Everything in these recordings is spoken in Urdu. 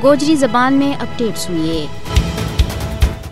گوجری زبان میں اپڈیٹ سنیے۔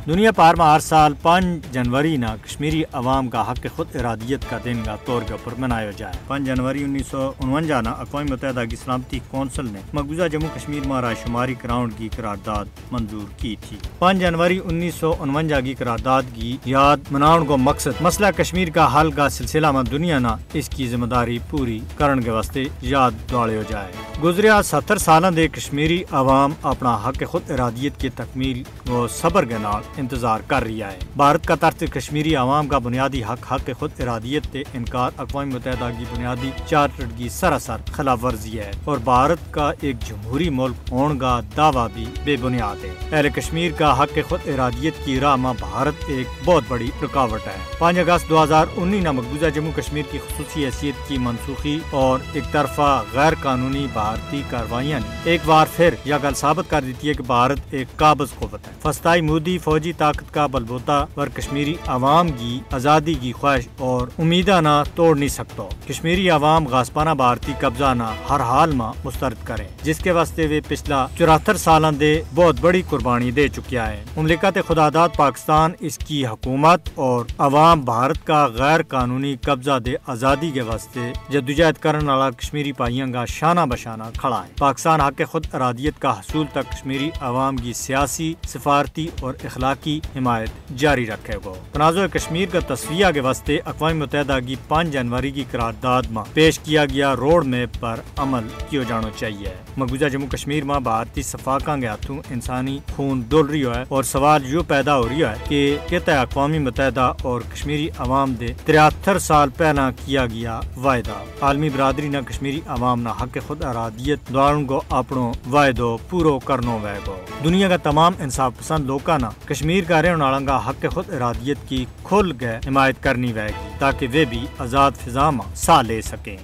دنیا پار میں ہر سال 5 جنوری نا کشمیری عوام کا حق خود ارادیت کا دن کا طور پر منایا جائے۔ 5 جنوری 1949 نا اقوام متحدہ کی سلامتی کونسل نے مقبوضہ جموں کشمیر میں رائے شماری گراؤنڈ کی قرارداد منظور کی تھی۔ 5 جنوری 1949 کی قرارداد کی یاد مناؤن کو مقصد مسئلہ کشمیر کا حل کا سلسلہ میں دنیا نا اس کی ذمہ داری پوری کرن کے واسطے یاد دوڑے ہو جائے۔ گزریا 70 سالوں دے کشمیری عوام اپنا حق خود ارادیت کی تکمیل و صبر کے نال انتظار کر رہی ہے۔ بھارت کا طرف کشمیری عوام کا بنیادی حق خود ارادیت تے انکار اقوام متحدہ کی بنیادی چارٹر کی سراسر خلاف ورزی ہے اور بھارت کا ایک جمہوری ملک ہونے کا دعویٰ بھی بے بنیاد ہے۔ اہل کشمیر کا حق خود ارادیت کی راہ میں بھارت ایک بہت بڑی رکاوٹ ہے۔ 5 اگست 2019 میں مقبوضہ جموں کشمیر کی خصوصی حیثیت کی منسوخی اور ایک طرفہ غیر قانونی بھارتی کارروائیاں نے ایک بار پھر یہ گل ثابت کر دیتی ہے کہ بھارت ایک قابض قوت ہے۔ فسطائی مودی فوجی طاقت کا بلبوتا پر کشمیری عوام کی آزادی کی خواہش اور امیدہ نہ توڑ نہیں سکتا۔ کشمیری عوام غاصبانہ بھارتی قبضہ نہ ہر حال میں مسترد کریں، جس کے واسطے وہ پچھلا 74 سالوں دے بہت بڑی قربانی دے چکیا ہے۔ مملکت خداداد پاکستان اس کی حکومت اور عوام بھارت کا غیر قانونی قبضہ دے آزادی کے واسطے جدوجہد کرنے والا کشمیری پائیاں کا شانہ بشانہ کھڑا ہے۔ پاکستان حق خود ارادیت کا حصول تک کشمیری عوام کی سیاسی، سفارتی اور اخلاقی حمایت جاری رکھے گا۔ تنازع کشمیر کا تصفیہ کے واسطے اقوام متحدہ کی 5 جنوری کی قرارداد میں پیش کیا گیا روڈ میپ پر عمل کیا جانا چاہیے۔ مقبوضہ جموں کشمیر میں بھارتی صفاقاں کے ہاتھوں انسانی خون ڈول رہی ہے اور سوال یہ پیدا ہو رہی ہے کہ کہتا اقوام متحدہ اور کشمیری عوام دے 73 سال پہلا کیا گیا وعدہ عالمی برادری نہ کشمیری عوام نہ حق خود ارادیت دواروں کو اپنو وعدو پورو کرنو وے گو۔ دنیا کا تمام انصاف پسند لوگاں نہ کشمیر کا رہنے والوں کا حق خود ارادیت کی کھل کے حمایت کرنی وے گی تاکہ وہ بھی آزاد فضا میں سا لے سکیں۔